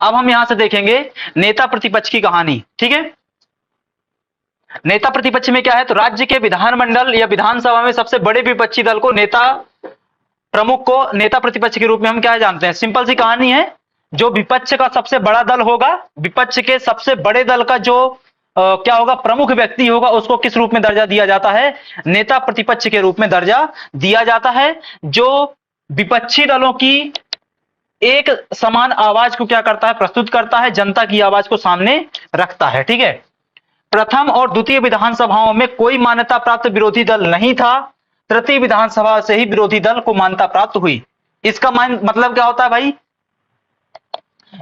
अब हम यहां से देखेंगे नेता प्रतिपक्ष की कहानी। ठीक है, नेता प्रतिपक्ष में क्या है, तो राज्य के विधानमंडल या विधानसभा में सबसे बड़े विपक्षी दल को नेता प्रमुख को नेता प्रतिपक्ष के रूप में हम क्या जानते हैं। सिंपल सी कहानी है, जो विपक्ष का सबसे बड़ा दल होगा, विपक्ष के सबसे बड़े दल का जो क्या होगा, प्रमुख व्यक्ति होगा, उसको किस रूप में दर्जा दिया जाता है, नेता प्रतिपक्ष के रूप में दर्जा दिया जाता है, जो विपक्षी दलों की एक समान आवाज को क्या करता है, प्रस्तुत करता है, जनता की आवाज को सामने रखता है। ठीक है, प्रथम और द्वितीय विधानसभाओं में कोई मान्यता प्राप्त विरोधी दल नहीं था, तृतीय विधानसभा से ही विरोधी दल को मान्यता प्राप्त हुई। इसका मतलब क्या होता है भाई,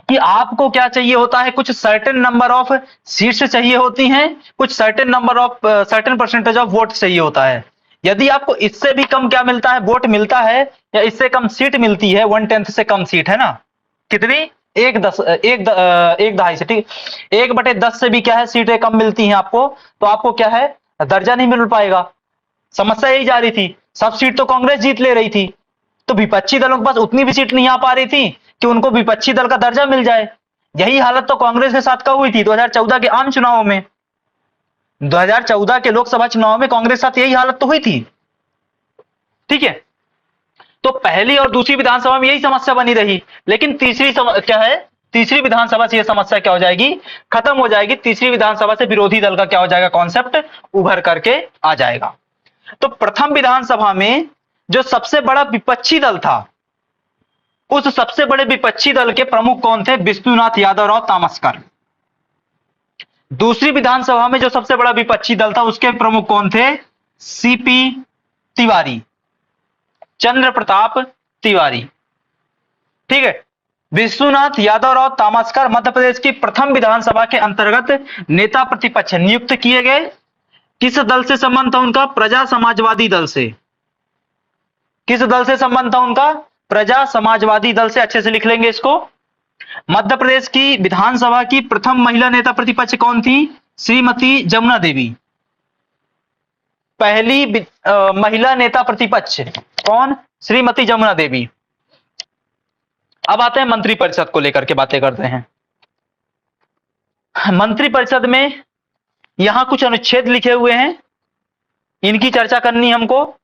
कि आपको क्या चाहिए होता है, कुछ सर्टेन नंबर ऑफ सीट्स चाहिए होती हैं, कुछ certain number of certain percentage of vote चाहिए होता है। यदि आपको इससे भी कम क्या मिलता है, वोट मिलता है, या इससे कम सीट मिलती है, 1/10 से कम सीट है ना, कितनी, एक दहाई से, ठीक, 1/10 से भी क्या है, सीटें कम मिलती हैं आपको, तो आपको क्या है, दर्जा नहीं मिल पाएगा। समस्या यही जा रही थी, सब सीट तो कांग्रेस जीत ले रही थी, तो विपक्षी दलों के पास उतनी भी सीट नहीं आ पा रही थी कि उनको विपक्षी दल का दर्जा मिल जाए। यही हालत तो कांग्रेस के साथ कब हुई थी, 2014 के आम चुनावों में, 2014 के लोकसभा चुनाव में कांग्रेस के साथ यही हालत तो हुई थी। ठीक है, तो पहली और दूसरी विधानसभा में यही समस्या बनी रही, लेकिन तीसरी क्या है, तीसरी विधानसभा से यह समस्या क्या हो जाएगी, खत्म हो जाएगी। तीसरी विधानसभा से विरोधी दल का क्या हो जाएगा, कॉन्सेप्ट उभर करके आ जाएगा। तो प्रथम विधानसभा में जो सबसे बड़ा विपक्षी दल था, उस सबसे बड़े विपक्षी दल के प्रमुख कौन थे, विष्णुनाथ यादवराव तामस्कर। दूसरी विधानसभा में जो सबसे बड़ा विपक्षी दल था, उसके प्रमुख कौन थे, सीपी तिवारी, चंद्र प्रताप तिवारी। ठीक है, विश्वनाथ यादवराव तामस्कर मध्य प्रदेश की प्रथम विधानसभा के अंतर्गत नेता प्रतिपक्ष नियुक्त किए गए। किस दल से संबंध था उनका, प्रजा समाजवादी दल से। किस दल से संबंध था उनका, प्रजा समाजवादी दल से। अच्छे से लिख लेंगे इसको। मध्य प्रदेश की विधानसभा की प्रथम महिला नेता प्रतिपक्ष कौन थी, श्रीमती जमुना देवी। पहली महिला नेता प्रतिपक्ष कौन, श्रीमती जमुना देवी। अब आते हैं मंत्रिपरिषद को लेकर के बातें करते हैं। मंत्रिपरिषद में यहां कुछ अनुच्छेद लिखे हुए हैं, इनकी चर्चा करनी हमको।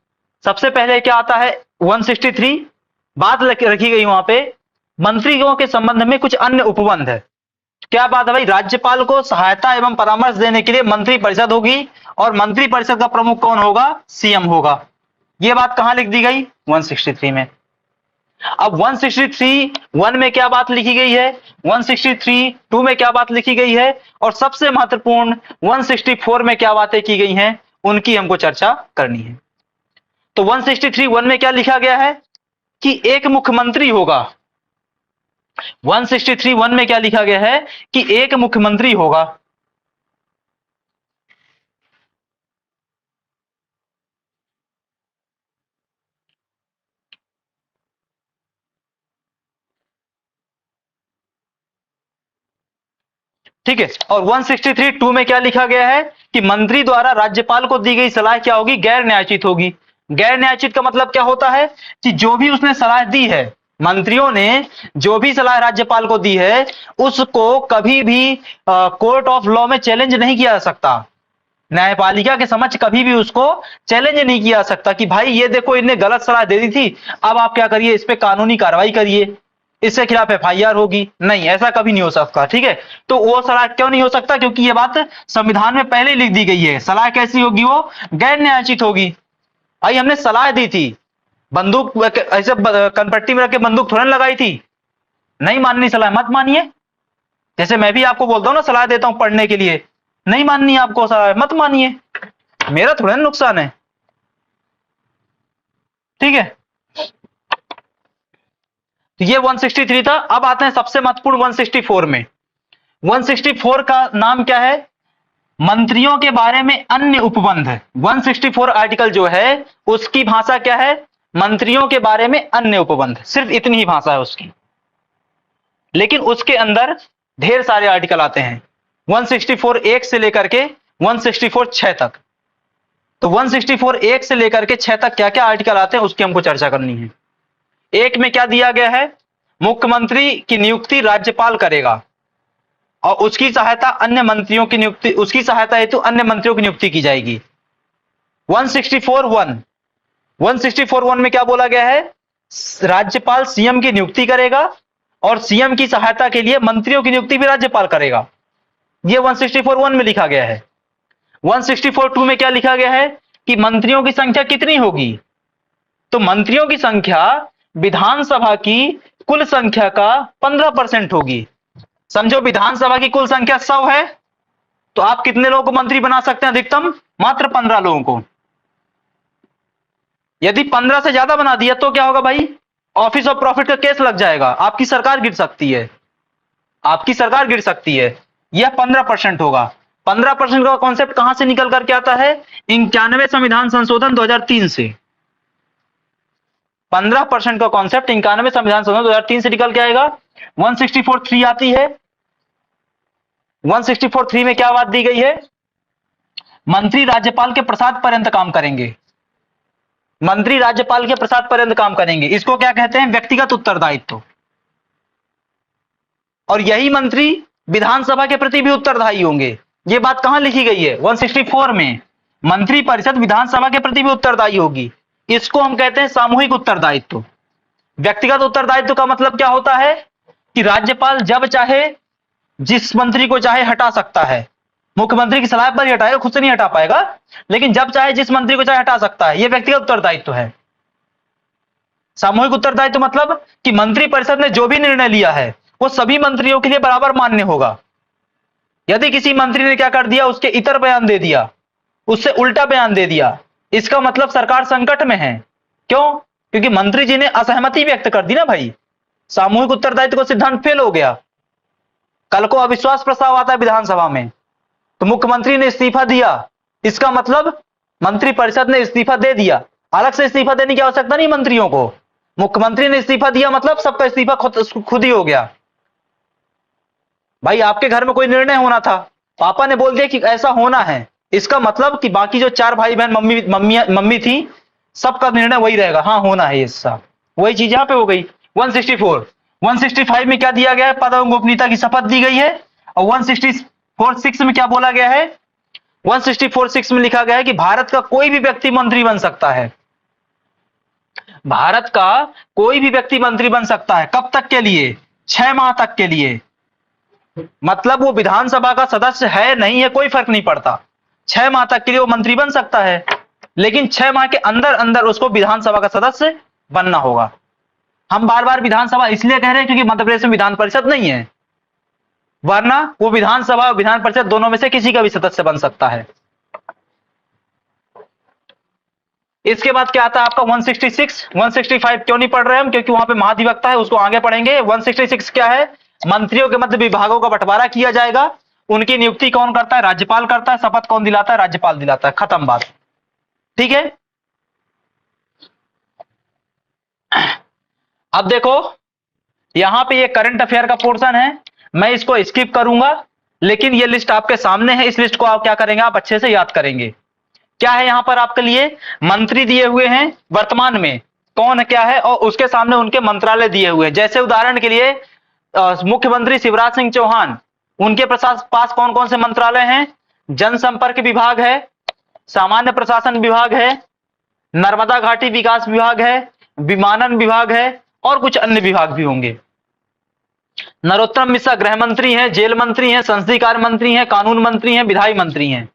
सबसे पहले क्या आता है, 163 बात रखी गई वहां पे, मंत्रियों के संबंध में कुछ अन्य उपबंध है। क्या बात है भाई, राज्यपाल को सहायता एवं परामर्श देने के लिए मंत्रिपरिषद होगी, और मंत्रिपरिषद का प्रमुख कौन होगा, सीएम होगा। यह बात कहां लिख दी गई, 163 में। अब 163(1) में क्या बात लिखी गई है, 163(2) में क्या बात लिखी गई है, और सबसे महत्वपूर्ण 164 में क्या बातें की गई हैं, उनकी हमको चर्चा करनी है। तो 163(1) में क्या लिखा गया है कि एक मुख्यमंत्री होगा। 163(1) में क्या लिखा गया है कि एक मुख्यमंत्री होगा। ठीक है, और 163(2) में क्या लिखा गया है कि मंत्री द्वारा राज्यपाल को दी गई सलाह क्या होगी, गैर न्यायोचित होगी। गैर न्यायोचित का मतलब क्या होता है कि जो भी उसने सलाह दी है, मंत्रियों ने जो भी सलाह राज्यपाल को दी है, उसको कभी भी कोर्ट ऑफ लॉ में चैलेंज नहीं किया जा सकता। न्यायपालिका के समक्ष कभी भी उसको चैलेंज नहीं किया जा सकता कि भाई ये देखो इनने गलत सलाह दे दी थी, अब आप क्या करिए, इस पे कानूनी कार्रवाई करिए, इसके खिलाफ एफआईआर होगी। नहीं, ऐसा कभी नहीं हो सकता। ठीक है, तो वो सलाह क्यों नहीं हो सकता, क्योंकि ये बात संविधान में पहले ही लिख दी गई है। सलाह कैसी होगी, वो गैर न्यायोचित होगी। भाई हमने सलाह दी थी, बंदूक ऐसे कनपट्टी में रख के बंदूक थोड़ा लगाई थी, नहीं माननी सलाह मत मानिए। जैसे मैं भी आपको बोलता हूं ना, सलाह देता हूं पढ़ने के लिए, नहीं माननी आपको सलाह मत मानिए, मेरा थोड़ा नुकसान है। ठीक है, ये 163 था। अब आते हैं सबसे महत्वपूर्ण 164 में। 164 का नाम क्या है, मंत्रियों के बारे में अन्य उपबंध है। 164 आर्टिकल जो है उसकी भाषा क्या है, मंत्रियों के बारे में अन्य उपबंध, सिर्फ इतनी ही भाषा है उसकी। लेकिन उसके अंदर ढेर सारे आर्टिकल आते हैं, 164(1) से लेकर के 164(6) तक। तो 164(1) से लेकर के 6 तक क्या क्या आर्टिकल आते हैं, उसकी हमको चर्चा करनी है। एक में क्या दिया गया है, मुख्यमंत्री की नियुक्ति राज्यपाल करेगा और उसकी सहायता हेतु अन्य मंत्रियों की नियुक्ति की जाएगी। 164(1) में क्या बोला गया है? राज्यपाल सीएम की नियुक्ति करेगा और सीएम की सहायता के लिए मंत्रियों की नियुक्ति भी राज्यपाल करेगा। यह 164(1) में लिखा गया है। 164(2) में क्या लिखा गया है कि मंत्रियों की संख्या कितनी होगी? तो मंत्रियों की संख्या विधानसभा की कुल संख्या का 15% होगी। समझो विधानसभा की कुल संख्या 100 है, तो आप कितने लोगों को मंत्री बना सकते हैं? अधिकतम मात्र 15 लोगों को। यदि 15 से ज्यादा बना दिया तो क्या होगा भाई? ऑफिस ऑफ प्रॉफिट का केस लग जाएगा, आपकी सरकार गिर सकती है, आपकी सरकार गिर सकती है। यह 15% होगा। 15% का कॉन्सेप्ट कहां से निकल करके आता है? 91 संविधान संशोधन 2003 से। 15% का कॉन्सेप्ट 91 संविधान संशोधन 2003 से निकल के आएगा। 164(3) आती है। 164(3) में क्या बात दी गई है? मंत्री राज्यपाल के प्रसाद पर्यंत काम करेंगे। मंत्री राज्यपाल के प्रसाद पर्यंत काम करेंगे। इसको क्या कहते हैं? व्यक्तिगत उत्तरदायित्व। और यही मंत्री विधानसभा के प्रति भी उत्तरदायी होंगे। यह बात कहां लिखी गई है? 164 में। मंत्री परिषद विधानसभा के प्रति भी उत्तरदायी होगी। इसको हम कहते हैं सामूहिक उत्तरदायित्व। व्यक्तिगत उत्तरदायित्व का मतलब क्या होता है कि राज्यपाल जब चाहे जिस मंत्री को चाहे हटा सकता है। मुख्यमंत्री की सलाह पर ही हटाएगा, खुद से नहीं हटा पाएगा, लेकिन जब चाहे जिस मंत्री को चाहे हटा सकता है। यह व्यक्तिगत उत्तरदायित्व है। सामूहिक उत्तरदायित्व मतलब कि मंत्री परिषद ने जो भी निर्णय लिया है वो सभी मंत्रियों के लिए बराबर मान्य होगा। यदि किसी मंत्री ने क्या कर दिया, उसके इतर बयान दे दिया, उससे उल्टा बयान दे दिया, इसका मतलब सरकार संकट में है। क्यों? क्योंकि मंत्री जी ने असहमति व्यक्त कर दी ना भाई। सामूहिक उत्तरदायित्व को सिद्धांत फेल हो गया। कल को अविश्वास प्रस्ताव आता है विधानसभा में, तो मुख्यमंत्री ने इस्तीफा दिया, इसका मतलब मंत्री परिषद ने इस्तीफा दे दिया। अलग से इस्तीफा देने की आवश्यकता नहीं मंत्रियों को। मुख्यमंत्री ने इस्तीफा दिया मतलब सबका इस्तीफा खुद ही हो गया। भाई आपके घर में कोई निर्णय होना था, पापा ने बोल दिया कि ऐसा होना है, इसका मतलब कि बाकी जो 4 भाई बहन मम्मी थी, सबका निर्णय वही रहेगा, हाँ होना है ऐसा। वही चीज यहां पे हो गई। 165 में क्या दिया गया है? पद एवं गोपनीयता की शपथ दी गई है। और 164(6) में क्या बोला गया है? 164(6) में लिखा गया है कि भारत का कोई भी व्यक्ति मंत्री बन सकता है। भारत का कोई भी व्यक्ति मंत्री बन सकता है। कब तक के लिए? 6 माह तक के लिए। मतलब वो विधानसभा का सदस्य है नहीं है कोई फर्क नहीं पड़ता, 6 माह तक के लिए वो मंत्री बन सकता है, लेकिन 6 माह के अंदर अंदर उसको विधानसभा का सदस्य बनना होगा। हम बार बार विधानसभा इसलिए कह रहे हैं क्योंकि मध्य प्रदेश में विधान परिषद नहीं है, वरना वो विधानसभा और विधान परिषद दोनों में से किसी का भी सदस्य बन सकता है। इसके बाद क्या आता है आपका? 166, 165 क्यों नहीं पढ़ रहे हम? क्योंकि वहां पे महाधिवक्ता है, उसको आगे पढ़ेंगे। 166 क्या है? मंत्रियों के मध्य विभागों का बंटवारा किया जाएगा। उनकी नियुक्ति कौन करता है? राज्यपाल करता है। शपथ कौन दिलाता है? राज्यपाल दिलाता है। खत्म बात। ठीक है। अब देखो यहां पे ये करंट अफेयर का पोर्शन है, मैं इसको स्किप करूंगा, लेकिन ये लिस्ट आपके सामने है। इस लिस्ट को आप क्या करेंगे? आप अच्छे से याद करेंगे। क्या है यहां पर आपके लिए? मंत्री दिए हुए हैं वर्तमान में, कौन क्या है, और उसके सामने उनके मंत्रालय दिए हुए हैं। जैसे उदाहरण के लिए मुख्यमंत्री शिवराज सिंह चौहान, उनके पास कौन कौन से मंत्रालय हैं? जनसंपर्क विभाग है, सामान्य प्रशासन विभाग है, नर्मदा घाटी विकास विभाग है, विमानन विभाग है, और कुछ अन्य विभाग भी होंगे। नरोत्तम मिश्रा गृह मंत्री हैं, जेल मंत्री हैं, संसदीय कार्य मंत्री हैं, कानून मंत्री हैं, विधायी मंत्री हैं,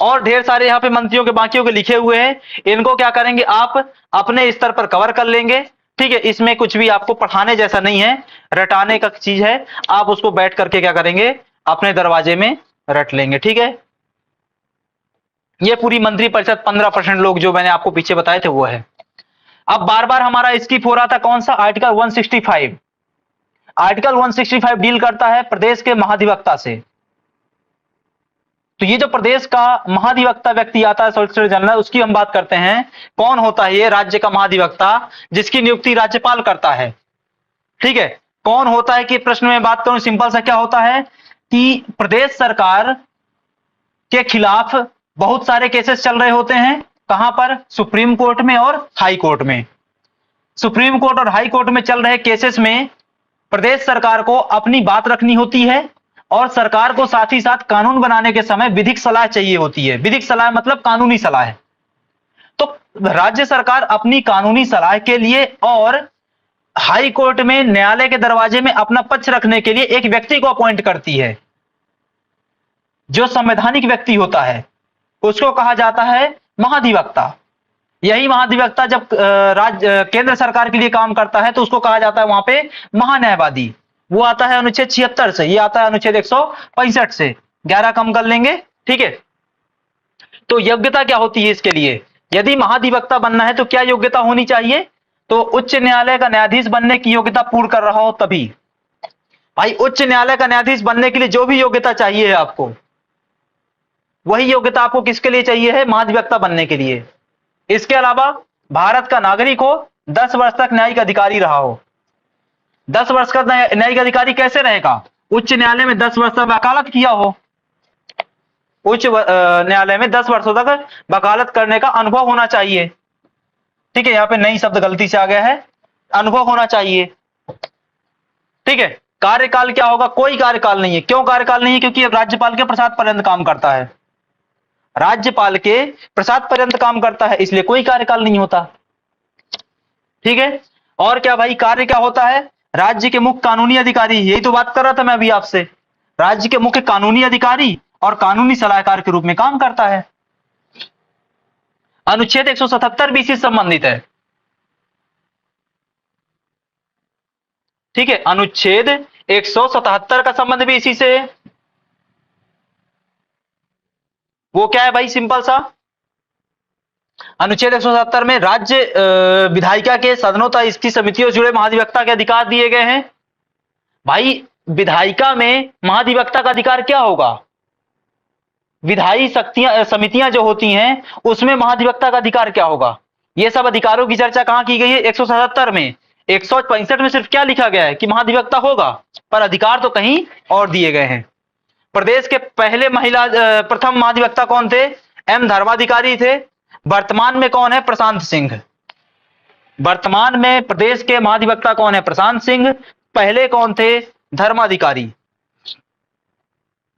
और ढेर सारे यहां पे मंत्रियों के बाकियों के लिखे हुए हैं। इनको क्या करेंगे? आप अपने स्तर पर कवर कर लेंगे। ठीक है, इसमें कुछ भी आपको पढ़ाने जैसा नहीं है, रटाने का चीज है। आप उसको बैठ करके क्या करेंगे? अपने दरवाजे में रट लेंगे। ठीक है, ये पूरी मंत्री परिषद 15% लोग जो मैंने आपको पीछे बताए थे वो है। अब बार बार हमारा स्किप हो रहा था कौन सा? आर्टिकल 165। आर्टिकल 165 डील करता है प्रदेश के महाधिवक्ता से। तो ये जो प्रदेश का महाधिवक्ता व्यक्ति आता है, सॉलिसिटर जनरल, उसकी हम बात करते हैं। कौन होता है ये राज्य का महाधिवक्ता, जिसकी नियुक्ति राज्यपाल करता है? ठीक है, कौन होता है कि प्रश्न में बात करूं सिंपल सा, क्या होता है कि प्रदेश सरकार के खिलाफ बहुत सारे केसेस चल रहे होते हैं। कहां पर? सुप्रीम कोर्ट में और हाई कोर्ट में। सुप्रीम कोर्ट और हाई कोर्ट में चल रहे केसेस में प्रदेश सरकार को अपनी बात रखनी होती है और सरकार को साथ ही साथ कानून बनाने के समय विधिक सलाह चाहिए होती है। विधिक सलाह मतलब कानूनी सलाह। तो राज्य सरकार अपनी कानूनी सलाह के लिए और हाई कोर्ट में न्यायालय के दरवाजे में अपना पक्ष रखने के लिए एक व्यक्ति को अपॉइंट करती है। जो संवैधानिक व्यक्ति होता है उसको कहा जाता है महाधिवक्ता। यही महाधिवक्ता जब केंद्र सरकार के लिए काम करता है तो उसको कहा जाता है वहां पे महान्यायवादी। वो आता है अनुच्छेद 76 से, ये आता है अनुच्छेद 165 से। 11 कम कर लेंगे, ठीक है। तो योग्यता क्या होती है इसके लिए? यदि महाधिवक्ता बनना है तो क्या योग्यता होनी चाहिए? तो उच्च न्यायालय का न्यायाधीश बनने की योग्यता पूर्ण कर रहा हो तभी। भाई उच्च न्यायालय का न्यायाधीश बनने के लिए जो भी योग्यता चाहिए है आपको, वही योग्यता आपको किसके लिए चाहिए है? महाधिवक्ता बनने के लिए। इसके अलावा भारत का नागरिक हो, 10 वर्ष तक न्यायिक अधिकारी रहा हो। 10 वर्ष का न्यायिक अधिकारी कैसे रहेगा? उच्च न्यायालय में 10 वर्ष तक वकालत किया हो। उच्च न्यायालय में 10 वर्षों तक वकालत करने का अनुभव होना चाहिए। ठीक है, यहां पे नई शब्द गलती से आ गया है, अनुभव होना चाहिए। ठीक है। कार्यकाल क्या होगा? कोई कार्यकाल नहीं है। क्यों कार्यकाल नहीं है? क्योंकि अब राज्यपाल के प्रसाद पर्यंत काम करता है। राज्यपाल के प्रसाद पर्यंत काम करता है, इसलिए कोई कार्यकाल नहीं होता। ठीक है। और क्या भाई कार्य क्या होता है? राज्य के मुख्य कानूनी अधिकारी, यही तो बात कर रहा था मैं अभी आपसे। राज्य के मुख्य कानूनी अधिकारी और कानूनी सलाहकार के रूप में काम करता है। अनुच्छेद 177 भी इसी से संबंधित है। ठीक है, अनुच्छेद 177 का संबंध भी इसी से है। वो क्या है भाई? सिंपल सा, अनुच्छेद 177 में राज्य विधायिका के सदनों तथा इसकी समितियों से जुड़े महाधिवक्ता के अधिकार दिए गए हैं। भाई विधायिका में महाधिवक्ता का अधिकार क्या होगा? विधायी शक्तियां समितियां जो होती हैं उसमें महाधिवक्ता का अधिकार क्या होगा? ये सब अधिकारों की चर्चा कहां की गई है? 177 में। 165 में सिर्फ क्या लिखा गया है कि महाधिवक्ता होगा, पर अधिकार तो कहीं और दिए गए हैं। प्रदेश के पहले प्रथम महाधिवक्ता कौन थे? एम धर्माधिकारी थे। वर्तमान में कौन है? प्रशांत सिंह। वर्तमान में प्रदेश के महाधिवक्ता कौन है? प्रशांत सिंह। पहले कौन थे? धर्माधिकारी।